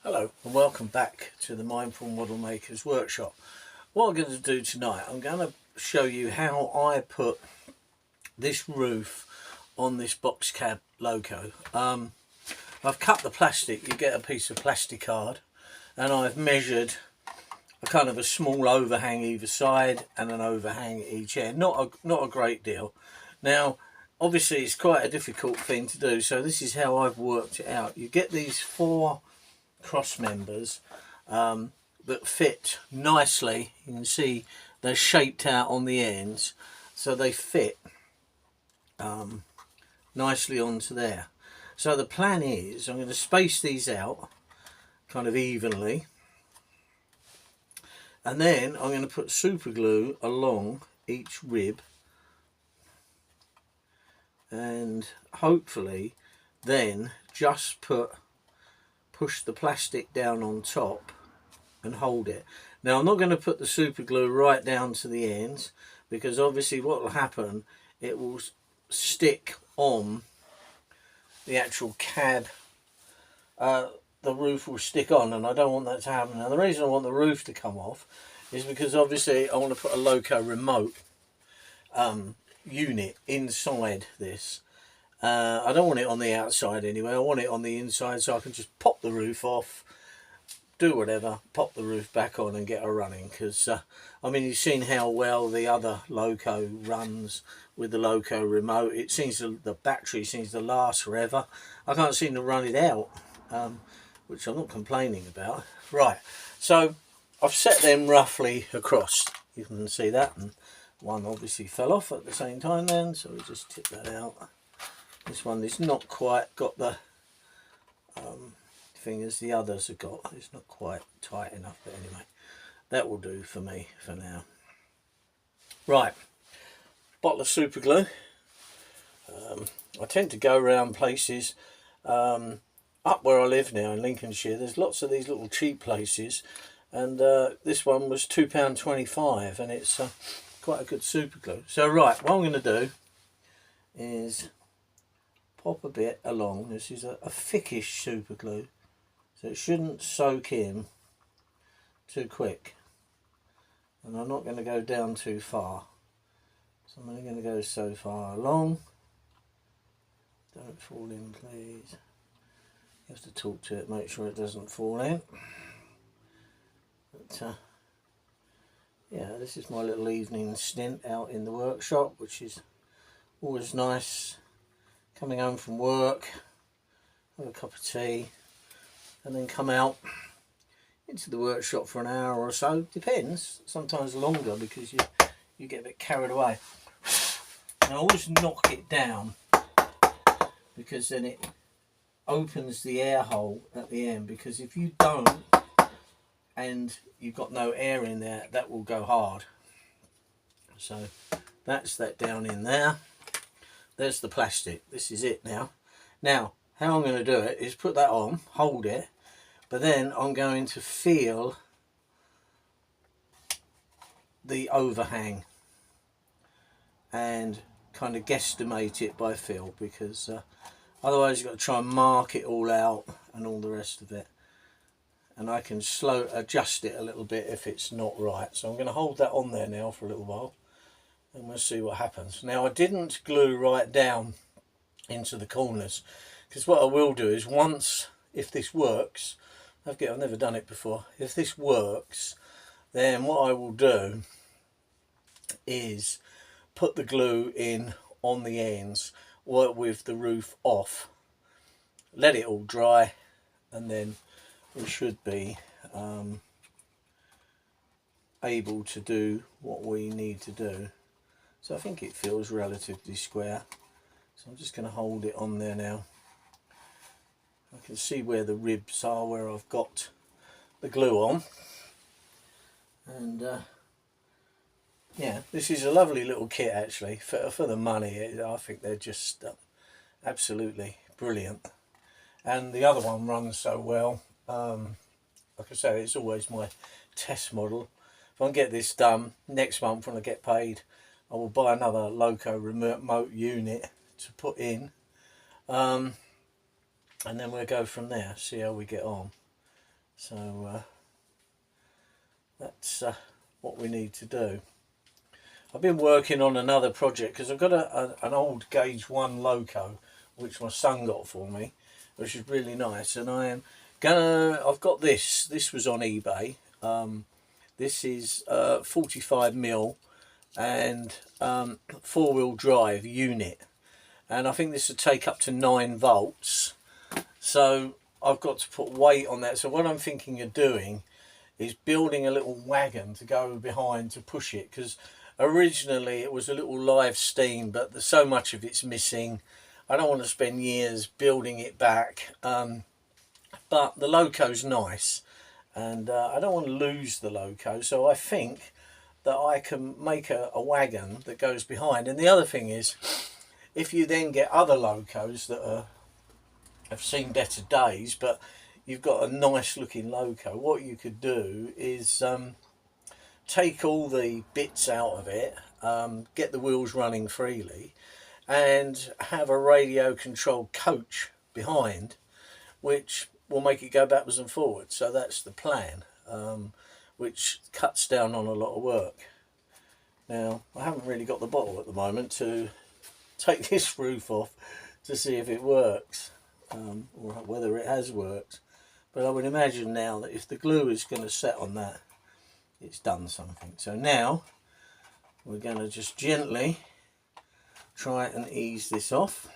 Hello and welcome back to the Mindful Model Makers Workshop. What I'm going to do tonight, I'm going to show you how I put this roof on this box cab loco. I've cut the plastic. You get a piece of plastic card, and I've measured a kind of a small overhang either side and an overhang each end. Not a great deal. Now obviously it's quite a difficult thing to do, so this is how I've worked it out. You get these four cross members that fit nicely. You can see they're shaped out on the ends, so they fit nicely onto there. So the plan is I'm going to space these out kind of evenly, and then I'm going to put super glue along each rib, and hopefully then just push the plastic down on top and hold it. Now I'm not going to put the super glue right down to the ends, because obviously what will happen, it will stick on the actual cab. The roof will stick on, and I don't want that to happen. Now the reason I want the roof to come off is because obviously I want to put a loco remote unit inside this. I don't want it on the outside anyway. I want it on the inside, so I can just pop the roof off, do whatever, pop the roof back on and get her running. Because I mean, you've seen how well the other loco runs with the loco remote. It seems the battery seems to last forever. I can't seem to run it out, which I'm not complaining about. Right, so I've set them roughly across. You can see that, and one obviously fell off at the same time then, so we just tip that out. This one is not quite got the thing as the others have got. It's not quite tight enough, but anyway, that will do for me for now. Right, bottle of super glue. I tend to go around places up where I live now in Lincolnshire. There's lots of these little cheap places, and this one was £2.25, and it's quite a good super glue. So right, what I'm going to do is pop a bit along. This is a thickish super glue, so it shouldn't soak in too quick, and I'm not going to go down too far, so I'm only going to go so far along. Don't fall in, please. You have to talk to it, make sure it doesn't fall in. But yeah, this is my little evening stint out in the workshop, which is always nice. Coming home from work, have a cup of tea, and then come out into the workshop for an hour or so. Depends, sometimes longer, because you get a bit carried away. And I always knock it down, because then it opens the air hole at the end, because if you don't and you've got no air in there, that will go hard. So that's that down in there. There's the plastic. This is it now. Now, how I'm going to do it is put that on, hold it, but then I'm going to feel the overhang and kind of guesstimate it by feel, because otherwise you've got to try and mark it all out and all the rest of it. And I can adjust it a little bit if it's not right. So I'm going to hold that on there now for a little while, and we'll see what happens. Now I didn't glue right down into the corners, because what I will do is once, if this works, I've never done it before, if this works, then what I will do is put the glue in on the ends, work with the roof off, let it all dry, and then we should be able to do what we need to do. So I think it feels relatively square, so I'm just going to hold it on there now. I can see where the ribs are, where I've got the glue on, and yeah, this is a lovely little kit actually for the money. I think they're just absolutely brilliant, and the other one runs so well. Like I say, it's always my test model. If I can get this done next month when I get paid, I will buy another loco remote unit to put in, and then we'll go from there, see how we get on. So that's what we need to do. I've been working on another project because I've got an old gauge 1 loco which my son got for me, which is really nice, and I've got this was on eBay. This is 45mm and 4-wheel drive unit, and I think this will take up to 9 volts, so I've got to put weight on that. So what I'm thinking of doing is building a little wagon to go behind to push it, because originally it was a little live steam, but there's so much of it's missing. I don't want to spend years building it back, but the loco's nice, and I don't want to lose the loco, so I think that I can make a wagon that goes behind. And the other thing is, if you then get other locos that have seen better days, but you've got a nice looking loco, what you could do is take all the bits out of it, get the wheels running freely, and have a radio controlled coach behind, which will make it go backwards and forwards. So that's the plan, which cuts down on a lot of work. Now, I haven't really got the bottle at the moment to take this roof off to see if it works, or whether it has worked. But I would imagine now that if the glue is going to set on that, it's done something. So now we're going to just gently try and ease this off.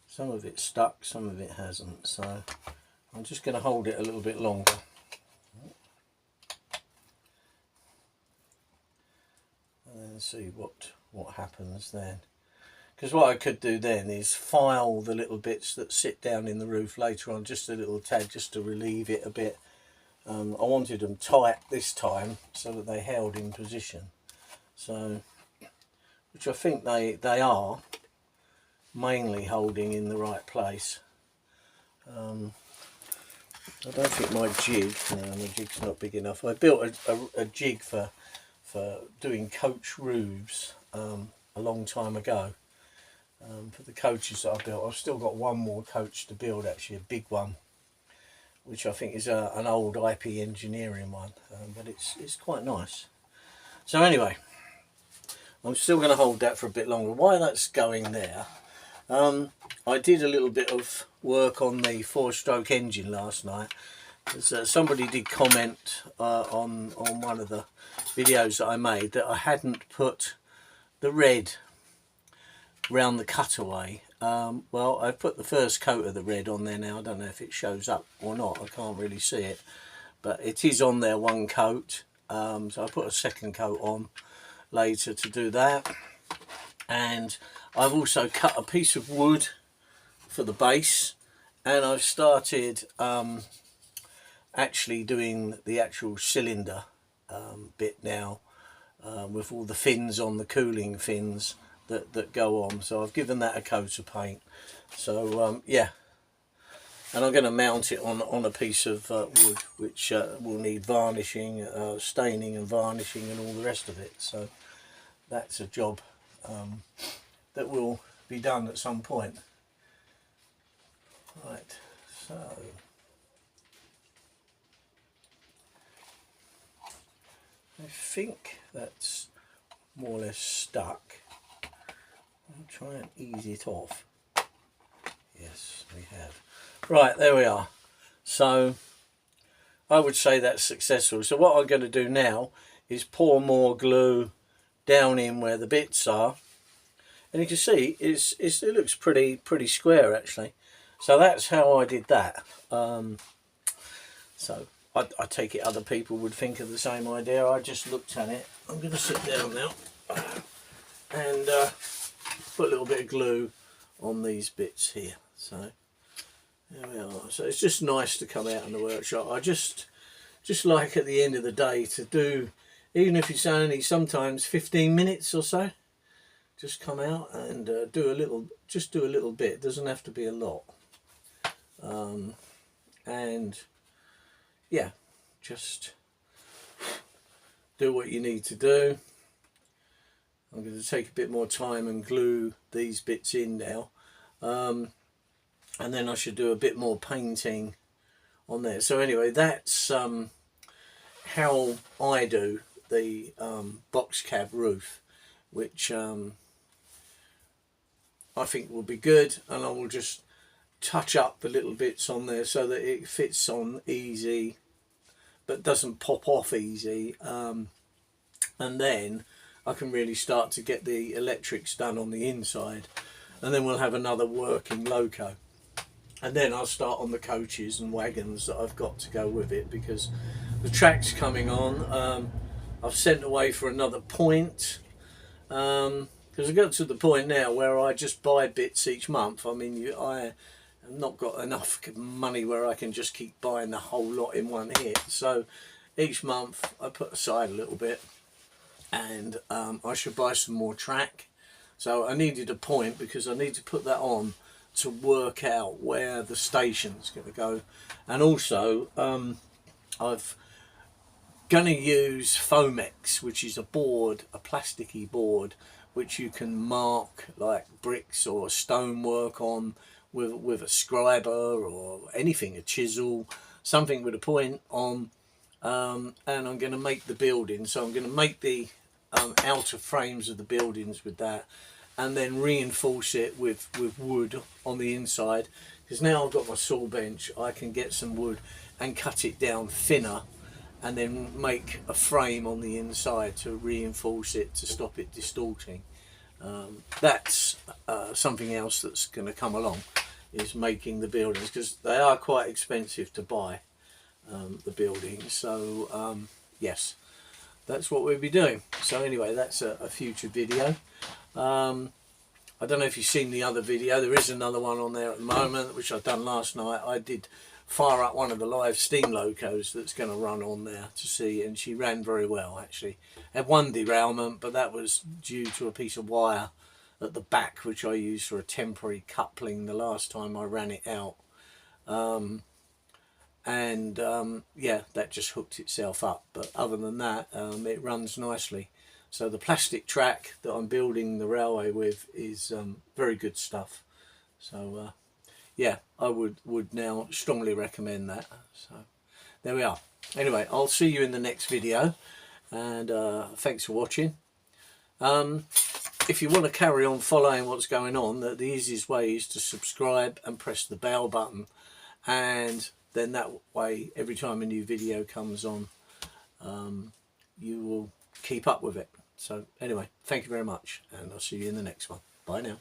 Some of it's stuck, some of it hasn't, so I'm just going to hold it a little bit longer. And then see what happens then. Because what I could do then is file the little bits that sit down in the roof later on, just a little tad, just to relieve it a bit. I wanted them tight this time so that they held in position. So, which I think they are mainly holding in the right place. I don't think my jig's not big enough. I built a jig for doing coach roofs a long time ago. For the coaches that I built, I've still got one more coach to build, actually a big one, which I think is an old IP engineering one, but it's quite nice. So anyway, I'm still going to hold that for a bit longer. While that's going there, I did a little bit of work on the 4-stroke engine last night. Somebody did comment on one of the videos that I made that I hadn't put the red round the cutaway. Well, I've put the first coat of the red on there now. I don't know if it shows up or not, I can't really see it, but it is on there, one coat. So I put a second coat on later to do that, and I've also cut a piece of wood for the base, and I've started actually doing the actual cylinder bit now, with all the fins on, the cooling fins that go on. So I've given that a coat of paint. So yeah, and I'm going to mount it on a piece of wood, which will need varnishing, staining and varnishing and all the rest of it. So that's a job that will be done at some point. Right, so I think that's more or less stuck. I'll try and ease it off. Yes, we have. Right, there we are. So I would say that's successful. So what I'm going to do now is pour more glue down in where the bits are, and you can see it looks pretty square actually. So that's how I did that. So I take it other people would think of the same idea. I just looked at it. I'm going to sit down now and put a little bit of glue on these bits here. So there we are. So it's just nice to come out in the workshop. I just like at the end of the day to do, even if it's only sometimes 15 minutes or so, just come out and do a little bit. It doesn't have to be a lot. And yeah, just do what you need to do. I'm going to take a bit more time and glue these bits in now. and then I should do a bit more painting on there. So anyway, that's how I do the box cab roof, which I think will be good, and I will just touch up the little bits on there so that it fits on easy but doesn't pop off easy, and then I can really start to get the electrics done on the inside, and then we'll have another working loco, and then I'll start on the coaches and wagons that I've got to go with it, because the track's coming on. I've sent away for another point, because I got to the point now where I just buy bits each month. I mean, I have not got enough money where I can just keep buying the whole lot in one hit. So each month I put aside a little bit, and I should buy some more track. So I needed a point because I need to put that on to work out where the station's going to go, and also I've going to use Fomex, which is a board, a plasticky board, which you can mark like bricks or stonework on with a scriber or anything, a chisel, something with a point on, and I'm going to make the building. So I'm going to make the outer frames of the buildings with that, and then reinforce it with wood on the inside, because now I've got my saw bench, I can get some wood and cut it down thinner, and then make a frame on the inside to reinforce it to stop it distorting. That's something else that's going to come along, is making the buildings, because they are quite expensive to buy, the buildings. So yes, that's what we'll be doing. So anyway, that's a future video. I don't know if you've seen the other video. There is another one on there at the moment, which I've done last night. I did fire up one of the live steam locos that's going to run on there to see, and she ran very well actually. Had one derailment, but that was due to a piece of wire at the back which I used for a temporary coupling the last time I ran it out, yeah, that just hooked itself up. But other than that, it runs nicely. So the plastic track that I'm building the railway with is very good stuff. So yeah, I would now strongly recommend that. So there we are. Anyway, I'll see you in the next video, and thanks for watching. If you want to carry on following what's going on, the easiest way is to subscribe and press the bell button, and then that way every time a new video comes on, you will keep up with it. So anyway, thank you very much, and I'll see you in the next one. Bye now.